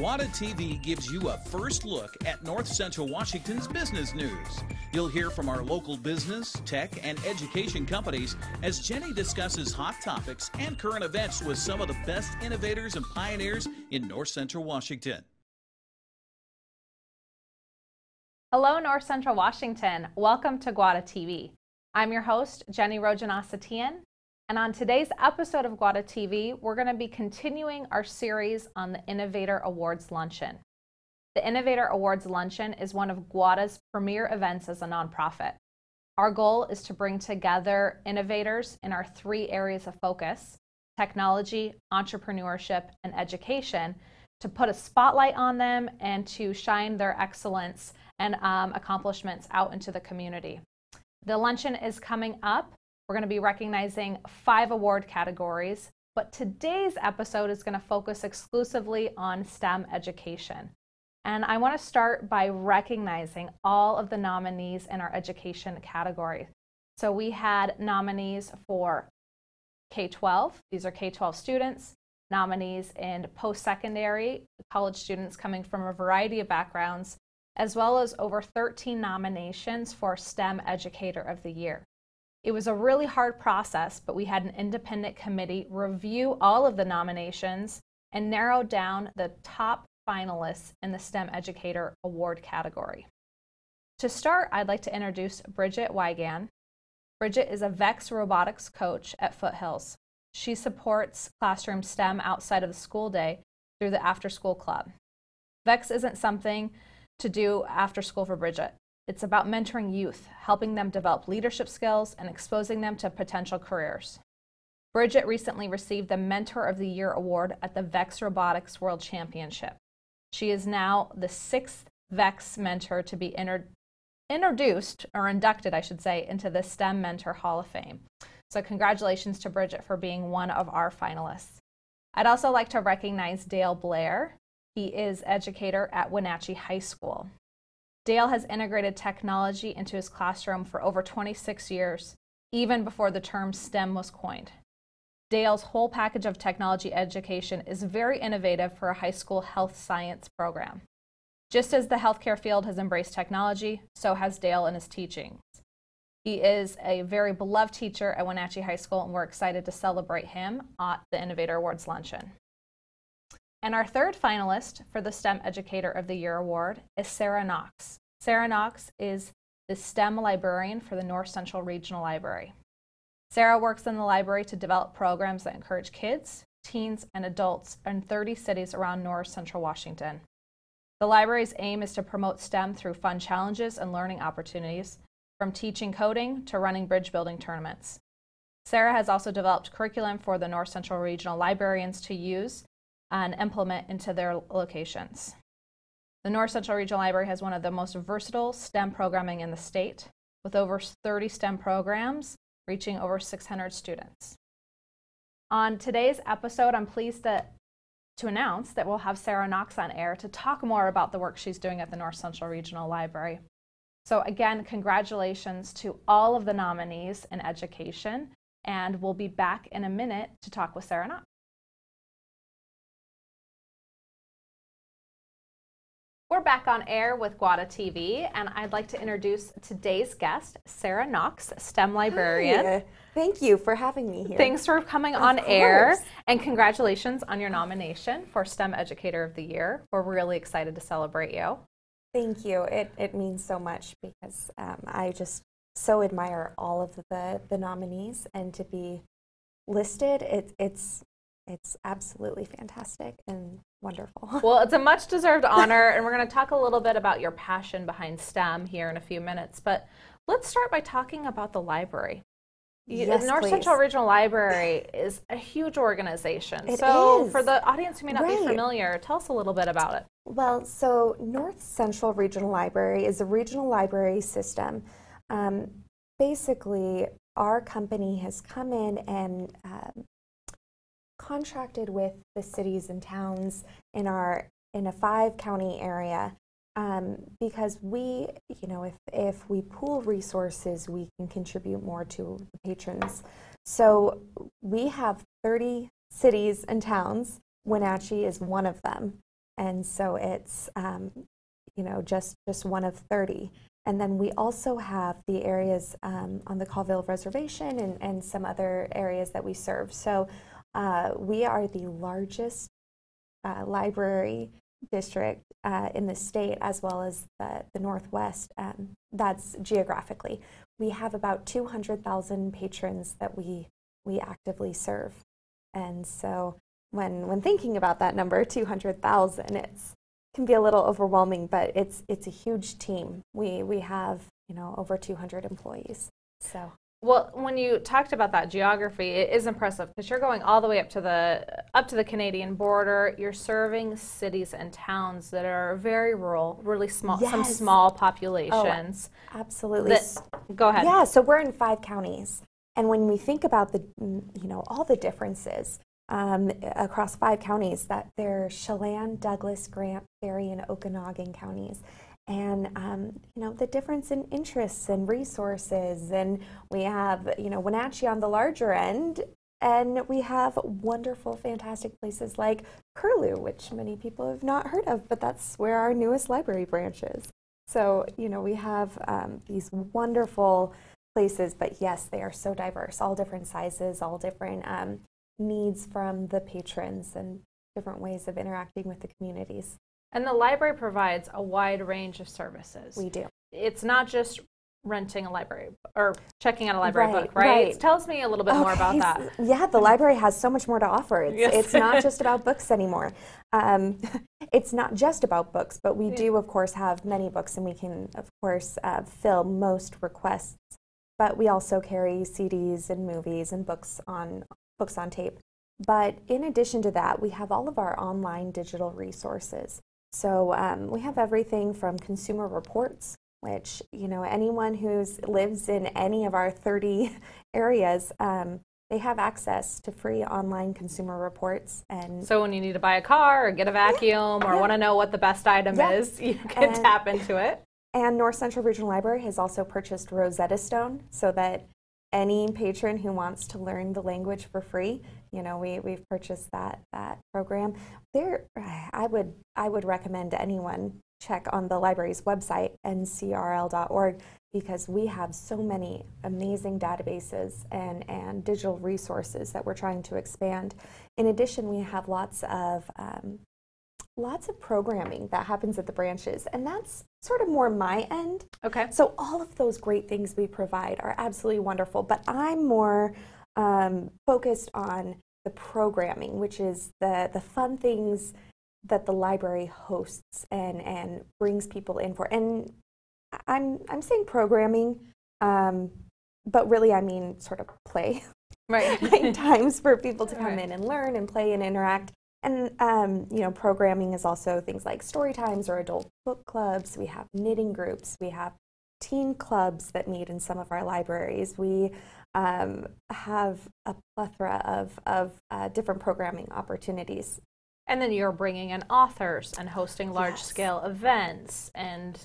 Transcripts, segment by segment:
GWATA TV gives you a first look at North Central Washington's business news. You'll hear from our local business, tech, and education companies as Jenny discusses hot topics and current events with some of the best innovators and pioneers in North Central Washington. Hello, North Central Washington. Welcome to GWATA TV. I'm your host, Jenny Rojanasatian. And on today's episode of GWATA TV, we're going to be continuing our series on the Innovator Awards Luncheon. The Innovator Awards Luncheon is one of GWATA's premier events as a nonprofit. Our goal is to bring together innovators in our three areas of focus: technology, entrepreneurship, and education, to put a spotlight on them and to shine their excellence and accomplishments out into the community. The luncheon is coming up. We're going to be recognizing 5 award categories, but today's episode is going to focus exclusively on STEM education. And I want to start by recognizing all of the nominees in our education category. So we had nominees for K-12, these are K-12 students, nominees in post-secondary, college students coming from a variety of backgrounds, as well as over 13 nominations for STEM Educator of the Year. It was a really hard process, but we had an independent committee review all of the nominations and narrow down the top finalists in the STEM Educator Award category. To start, I'd like to introduce Bridget Wigan. Bridget is a VEX robotics coach at Foothills. She supports classroom STEM outside of the school day through the After School Club. VEX isn't something to do after school for Bridget. It's about mentoring youth, helping them develop leadership skills and exposing them to potential careers. Bridget recently received the Mentor of the Year award at the VEX Robotics World Championship. She is now the 6th VEX mentor to be introduced, or inducted, I should say, into the STEM Mentor Hall of Fame. So congratulations to Bridget for being one of our finalists. I'd also like to recognize Dale Blair. He is educator at Wenatchee High School. Dale has integrated technology into his classroom for over 26 years, even before the term STEM was coined. Dale's whole package of technology education is very innovative for a high school health science program. Just as the healthcare field has embraced technology, so has Dale in his teachings. He is a very beloved teacher at Wenatchee High School, and we're excited to celebrate him at the Innovator Awards Luncheon. And our third finalist for the STEM Educator of the Year award is Sarah Knox. Sarah Knox is the STEM librarian for the North Central Regional Library. Sarah works in the library to develop programs that encourage kids, teens, and adults in 30 cities around North Central Washington. The library's aim is to promote STEM through fun challenges and learning opportunities, from teaching coding to running bridge building tournaments. Sarah has also developed curriculum for the North Central Regional Librarians to use and implement into their locations. The North Central Regional Library has one of the most versatile STEM programming in the state, with over 30 STEM programs reaching over 600 students. On today's episode, I'm pleased to announce that we'll have Sarah Knox on air to talk more about the work she's doing at the North Central Regional Library. So again, congratulations to all of the nominees in education, and we'll be back in a minute to talk with Sarah Knox. We're back on air with GWATA TV, and I'd like to introduce today's guest, Sarah Knox, STEM librarian. Hi. Thank you for having me here. Thanks for coming on air, and congratulations on your nomination for STEM Educator of the Year. We're really excited to celebrate you. Thank you. It means so much because I just so admire all of the nominees, and to be listed, it's absolutely fantastic and wonderful. Well, it's a much-deserved honor, and we're going to talk a little bit about your passion behind STEM here in a few minutes. But let's start by talking about the library. Yes, the North Central Regional Library is a huge organization. It so is. For the audience who may not be familiar, tell us a little bit about it. Well, so North Central Regional Library is a regional library system. Basically, our company has come in and contracted with the cities and towns in a 5-county area because we, if we pool resources, we can contribute more to the patrons. So we have 30 cities and towns. Wenatchee is one of them. And so it's, you know, just one of 30. And then we also have the areas on the Colville Reservation and some other areas that we serve. So we are the largest library district in the state, as well as the Northwest. That's geographically. We have about 200,000 patrons that we actively serve. And so when thinking about that number, 200,000, it can be a little overwhelming, but it's a huge team. We have, you know, over 200 employees. So. Well, when you talked about that geography, it is impressive because you're going all the way up to the Canadian border. You're serving cities and towns that are very rural, really small, yes. some small populations. Oh, absolutely. Go ahead. Yeah, so we're in 5 counties, and when we think about the, you know, all the differences across 5 counties, that they're Chelan, Douglas, Grant, Barrie, and Okanagan counties. And, you know, the difference in interests and resources. And we have, you know, Wenatchee on the larger end, and we have wonderful, fantastic places like Curlew, which many people have not heard of, but that's where our newest library branch is. So, you know, we have these wonderful places, but yes, they are so diverse, all different sizes, all different needs from the patrons and different ways of interacting with the communities. And the library provides a wide range of services. We do. It's not just renting a library or checking out a library Right, book, right? right. Tell us me a little bit more about that. Yeah, the library has so much more to offer. Yes. It's not just about books anymore. It's not just about books, but we do, of course, have many books, and we can, of course, fill most requests. But we also carry CDs and movies and books on tape. But in addition to that, we have all of our online digital resources. So we have everything from consumer reports, which, you know, anyone who lives in any of our 30 areas, they have access to free online consumer reports. And so when you need to buy a car or get a vacuum or want to know what the best item is, you can tap into it. And North Central Regional Library has also purchased Rosetta Stone, so that any patron who wants to learn the language for free, you know, we've purchased that program. I would recommend anyone check on the library's website, NCRL.org, because we have so many amazing databases and digital resources that we're trying to expand. In addition, we have lots of programming that happens at the branches, and that's sort of more my end. Okay. So all of those great things we provide are absolutely wonderful, but I'm more focused on the programming, which is the fun things that the library hosts and brings people in for. And I'm saying programming, but really I mean sort of play. Right. Times for people to come in and learn and play and interact. And, you know, programming is also things like story times or adult book clubs. We have knitting groups. We have teen clubs that meet in some of our libraries. We have a plethora of different programming opportunities. And then you're bringing in authors and hosting large-scale events and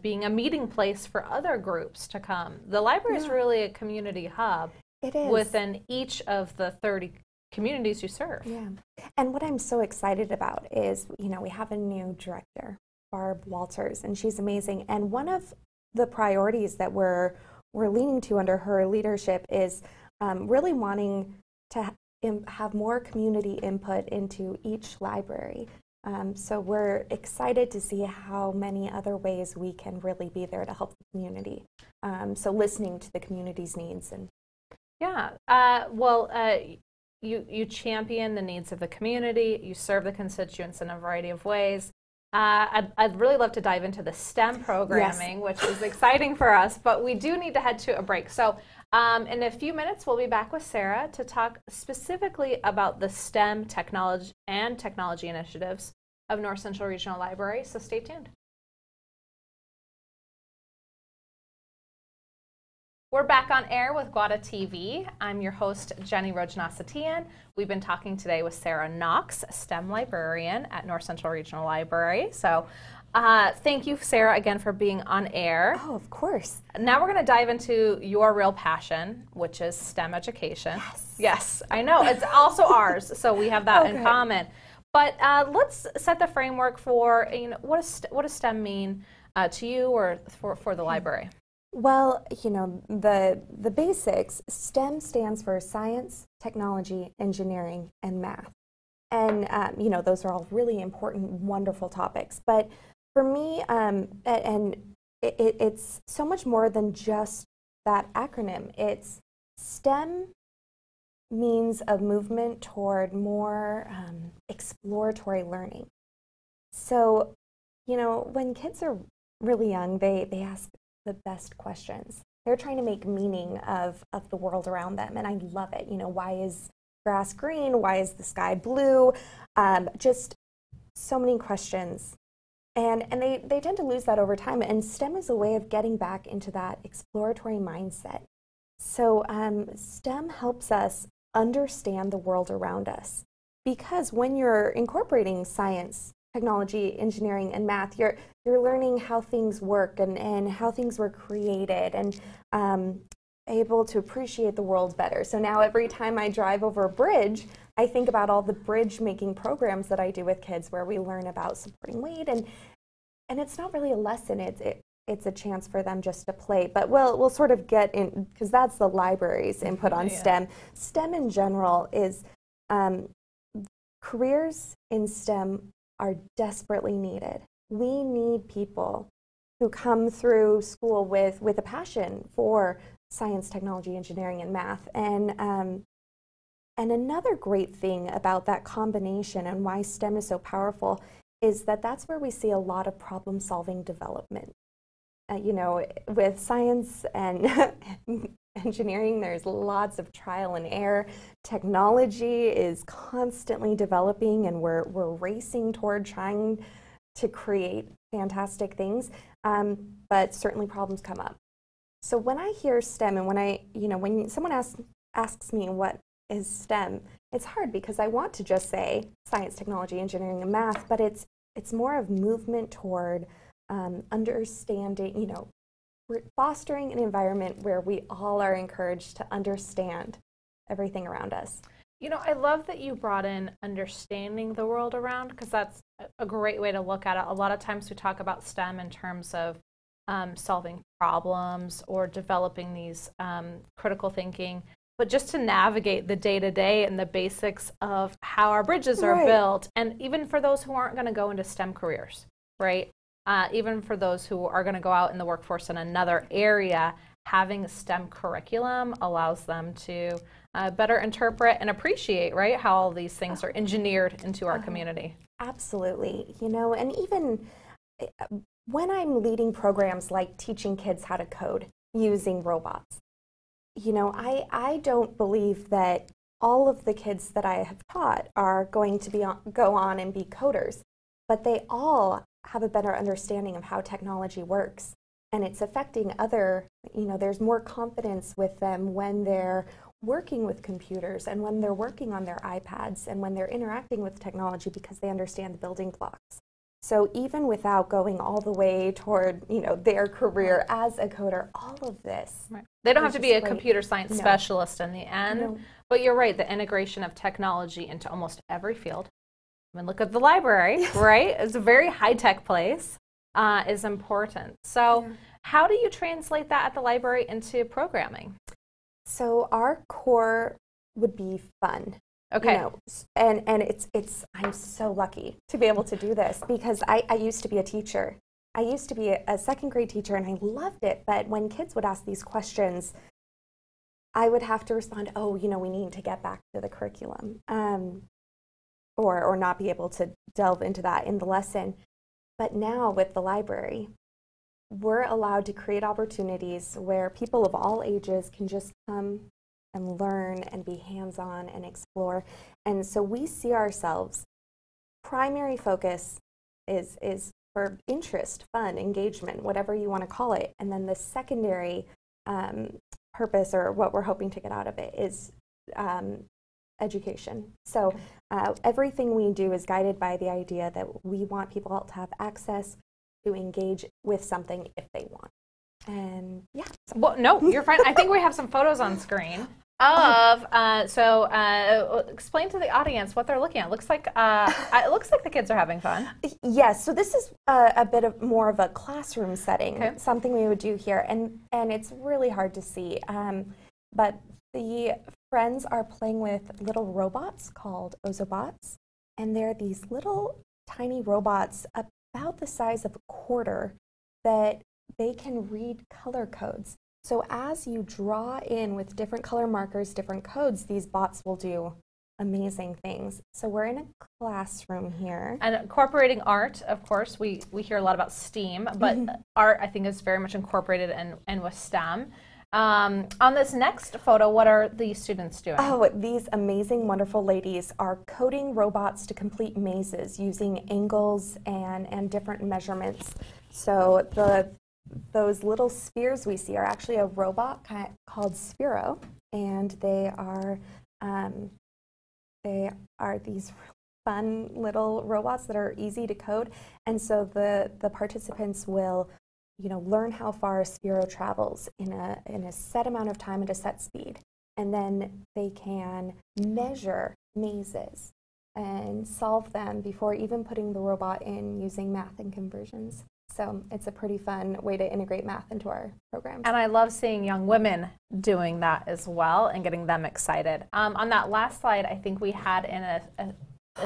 being a meeting place for other groups to come. The library is really a community hub. It is. Within each of the 30 communities you serve. Yeah. And what I'm so excited about is, you know, we have a new director, Barb Walters, and she's amazing. And one of the priorities that we're leaning to under her leadership is really wanting to have more community input into each library. So we're excited to see how many other ways we can really be there to help the community. So listening to the community's needs. And you champion the needs of the community. You serve the constituents in a variety of ways. I'd really love to dive into the STEM programming, which is exciting for us, but we do need to head to a break. So in a few minutes, we'll be back with Sarah to talk specifically about the STEM technology initiatives of North Central Regional Library, so stay tuned. We're back on air with GWATA TV. I'm your host, Jenny Rojanasatian. We've been talking today with Sarah Knox, STEM librarian at North Central Regional Library. So thank you, Sarah, again for being on air. Oh, of course. Now we're going to dive into your real passion, which is STEM education. Yes. Yes, I know. It's also ours, so we have that in common. But let's set the framework for, what does STEM mean to you or for the library? Well, the basics, STEM stands for science, technology, engineering, and math. And, those are all really important, wonderful topics. But for me, it's so much more than just that acronym. It's STEM means a movement toward more exploratory learning. So, when kids are really young, they ask the best questions. They're trying to make meaning of the world around them, and I love it. Why is grass green? Why is the sky blue? Just so many questions. And they tend to lose that over time, and STEM is a way of getting back into that exploratory mindset. So STEM helps us understand the world around us, because when you're incorporating science, technology, engineering, and math, you're learning how things work and how things were created, and able to appreciate the world better. So now every time I drive over a bridge, I think about all the bridge making programs that I do with kids where we learn about supporting weight, and it's not really a lesson, it's a chance for them just to play. But we'll sort of get in, because that's the library's input on STEM. STEM in general is careers in STEM are desperately needed. We need people who come through school with a passion for science, technology, engineering, and math. And another great thing about that combination and why STEM is so powerful is that that's where we see a lot of problem-solving development. With science and engineering, there's lots of trial and error. Technology is constantly developing, and we're racing toward trying to create fantastic things, but certainly problems come up. So when I hear STEM, and when someone asks me what is STEM, it's hard because I want to just say science, technology, engineering, and math, but it's more of movement toward understanding, fostering an environment where we all are encouraged to understand everything around us. I love that you brought in understanding the world around, because that's a great way to look at it. A lot of times we talk about STEM in terms of solving problems or developing these critical thinking, but just to navigate the day-to-day and the basics of how our bridges are built, and even for those who aren't going to go into STEM careers, right? Even for those who are going to go out in the workforce in another area, having a STEM curriculum allows them to better interpret and appreciate, right, how all these things are engineered into our community. Absolutely. And even when I'm leading programs like teaching kids how to code using robots, I don't believe that all of the kids that I have taught are going to go on and be coders, but they all have a better understanding of how technology works, and it's affecting there's more confidence with them when they're working with computers and when they're working on their iPads and when they're interacting with technology, because they understand the building blocks. So even without going all the way toward, their career as a coder, all of this. Right. They don't have to be a computer science specialist in the end, but you're right, the integration of technology into almost every field. I mean, look at the library, right? It's a very high-tech place, is important. So how do you translate that at the library into programming? So our core would be fun. Okay. And I'm so lucky to be able to do this, because I used to be a teacher. I used to be a second grade teacher, and I loved it. But when kids would ask these questions, I would have to respond, we need to get back to the curriculum, or not be able to delve into that in the lesson. But now with the library, we're allowed to create opportunities where people of all ages can just come and learn and be hands-on and explore. And so we see ourselves, primary focus is for interest, fun, engagement, whatever you want to call it. And then the secondary purpose, or what we're hoping to get out of it, is education. So everything we do is guided by the idea that we want people to have access to engage with something if they want. And yeah. Well, no, you're fine. I think we have some photos on screen. of, explain to the audience what they're looking at. It looks like the kids are having fun. Yes, so this is a bit of more of a classroom setting, something we would do here, and it's really hard to see. But the friends are playing with little robots called Ozobots, and they're these little tiny robots about the size of a quarter that they can read color codes. So as you draw in with different color markers, different codes, these bots will do amazing things. So we're in a classroom here. And incorporating art, of course, we hear a lot about STEAM, but art, I think, is very much incorporated and with STEM. On this next photo, what are the students doing? Oh, these amazing, wonderful ladies are coding robots to complete mazes using angles and different measurements. So those little spheres we see are actually a robot called Sphero, and they are these fun little robots that are easy to code. And so the participants will, learn how far a Sphero travels in a set amount of time at a set speed, and then they can measure mazes and solve them before even putting the robot in using math and conversions. So it's a pretty fun way to integrate math into our programs. And I love seeing young women doing that as well and getting them excited. On that last slide, I think we had in a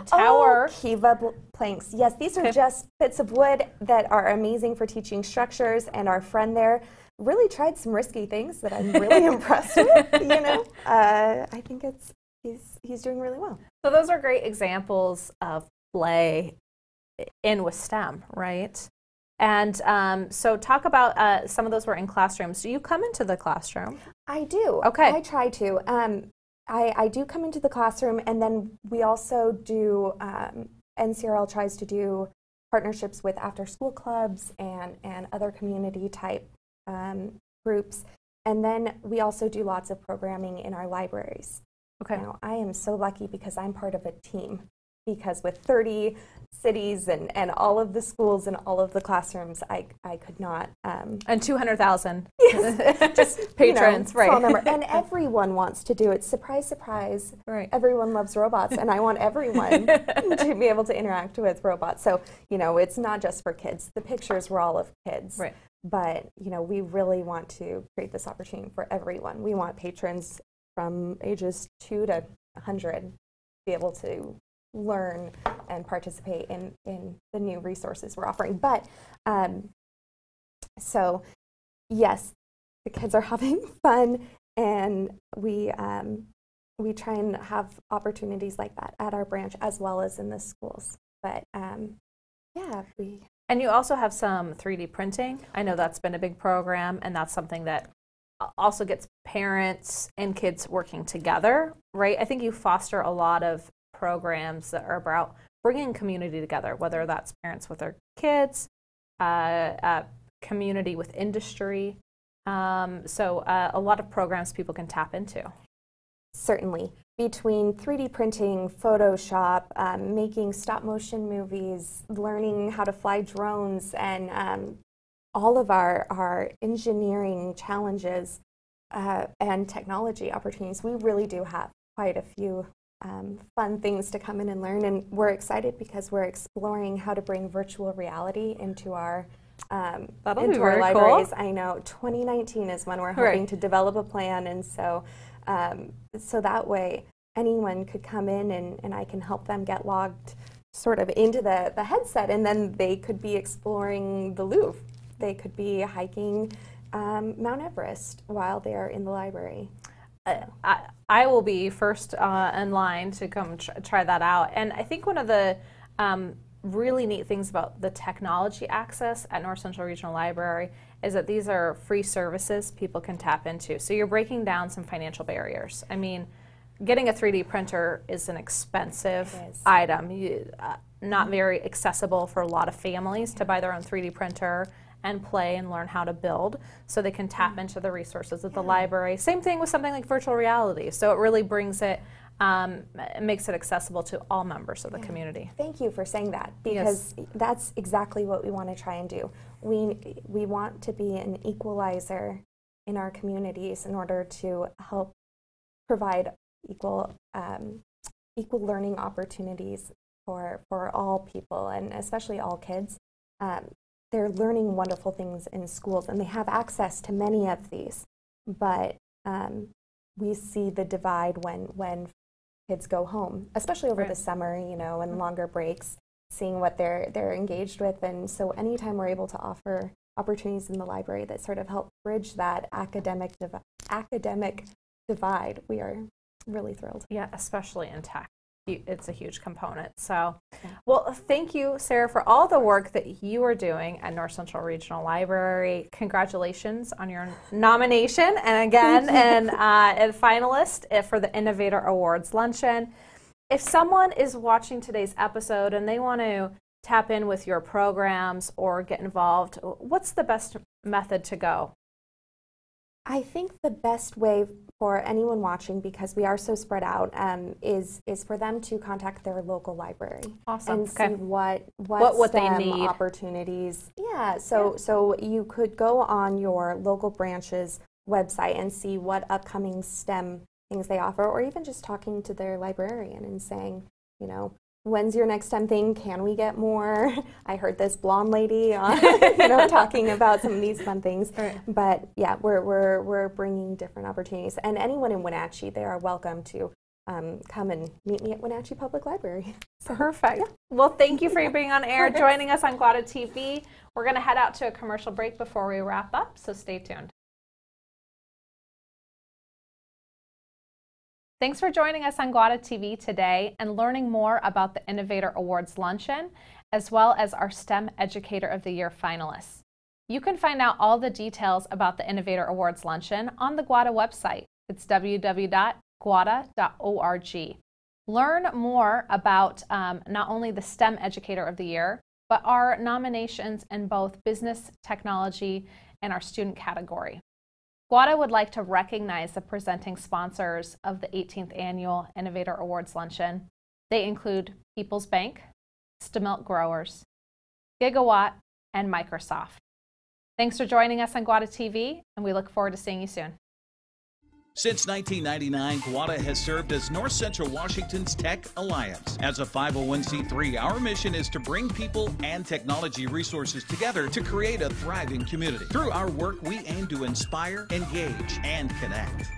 tower. Oh, Kiva planks. Yes, these are just bits of wood that are amazing for teaching structures, and our friend there really tried some risky things that I'm really impressed with. I think he's doing really well. So those are great examples of play in with STEM, right? And so talk about some of those were in classrooms. Do you come into the classroom? I do. Okay. I try to. I do come into the classroom, and then we also do, NCRL tries to do partnerships with after-school clubs and other community-type groups. And then we also do lots of programming in our libraries. Okay. Now, I am so lucky because I'm part of a team, because with 30 cities and all of the schools and all of the classrooms, I could not. And 200,000 just patrons, right? Small number. And everyone wants to do it. Surprise, surprise. Right. Everyone loves robots, and I want everyone to be able to interact with robots. So, it's not just for kids. The pictures were all of kids. Right. But, we really want to create this opportunity for everyone. We want patrons from ages 2 to 100 to be able to learn and participate in the new resources we're offering. But so yes, the kids are having fun, and we try and have opportunities like that at our branch as well as in the schools. But and you also have some 3D printing. I know that's been a big program, and that's something that also gets parents and kids working together, right? I think you foster a lot of programs that are about bringing community together, whether that's parents with their kids, community with industry. So a lot of programs people can tap into. Certainly. Between 3D printing, Photoshop, making stop motion movies, learning how to fly drones, and all of our engineering challenges and technology opportunities, we really do have quite a few fun things to come in and learn, and we're excited because we're exploring how to bring virtual reality into our libraries. Cool. I know 2019 is when we're hoping to develop a plan, and so that way anyone could come in and I can help them get logged sort of into the headset, and then they could be exploring the Louvre. They could be hiking Mount Everest while they're in the library. I will be first in line to come try that out. And I think one of the really neat things about the technology access at North Central Regional Library is that these are free services people can tap into. So you're breaking down some financial barriers. I mean, getting a 3D printer is an expensive item, not very accessible for a lot of families to buy their own 3D printer and play and learn how to build, so they can tap into the resources at the library. Same thing with something like virtual reality. So it really brings it, makes it accessible to all members of the community. Thank you for saying that, because that's exactly what we want to try and do. We want to be an equalizer in our communities in order to help provide equal learning opportunities for all people, and especially all kids. They're learning wonderful things in schools, and they have access to many of these. But we see the divide when kids go home, especially over the summer, you know, and longer breaks, seeing what they're engaged with. And so anytime we're able to offer opportunities in the library that sort of help bridge that academic divide, we are really thrilled. Yeah, especially in tech. It's a huge component. So, well, thank you, Sarah, for all the work that you are doing at North Central Regional Library. Congratulations on your nomination, and again, and a finalist for the Innovator Awards Luncheon. If someone is watching today's episode and they want to tap in with your programs or get involved, what's the best method to go? I think the best way for anyone watching, because we are so spread out, is for them to contact their local library. Awesome. And see what they STEM need. opportunities. Yeah. So you could go on your local branch's website and see what upcoming STEM things they offer, or even just talking to their librarian and saying, you know, when's your next STEM thing? Can we get more? I heard this blonde lady, talking about some of these fun things. Right. But yeah, we're bringing different opportunities, and anyone in Wenatchee, they are welcome to come and meet me at Wenatchee Public Library. Perfect. Yeah. Well, thank you for being on air, joining us on GWATA TV. We're going to head out to a commercial break before we wrap up, so stay tuned. Thanks for joining us on GWATA TV today and learning more about the Innovator Awards Luncheon, as well as our STEM Educator of the Year finalists. You can find out all the details about the Innovator Awards Luncheon on the GWATA website. It's www.gwata.org. Learn more about not only the STEM Educator of the Year, but our nominations in both business, technology, and our student category. GWATA would like to recognize the presenting sponsors of the 18th Annual Innovator Awards Luncheon. They include People's Bank, Stemilk Growers, GWATA, and Microsoft. Thanks for joining us on GWATA TV, and we look forward to seeing you soon. Since 1999, GWATA has served as North Central Washington's Tech Alliance. As a 501c3, our mission is to bring people and technology resources together to create a thriving community. Through our work, we aim to inspire, engage, and connect.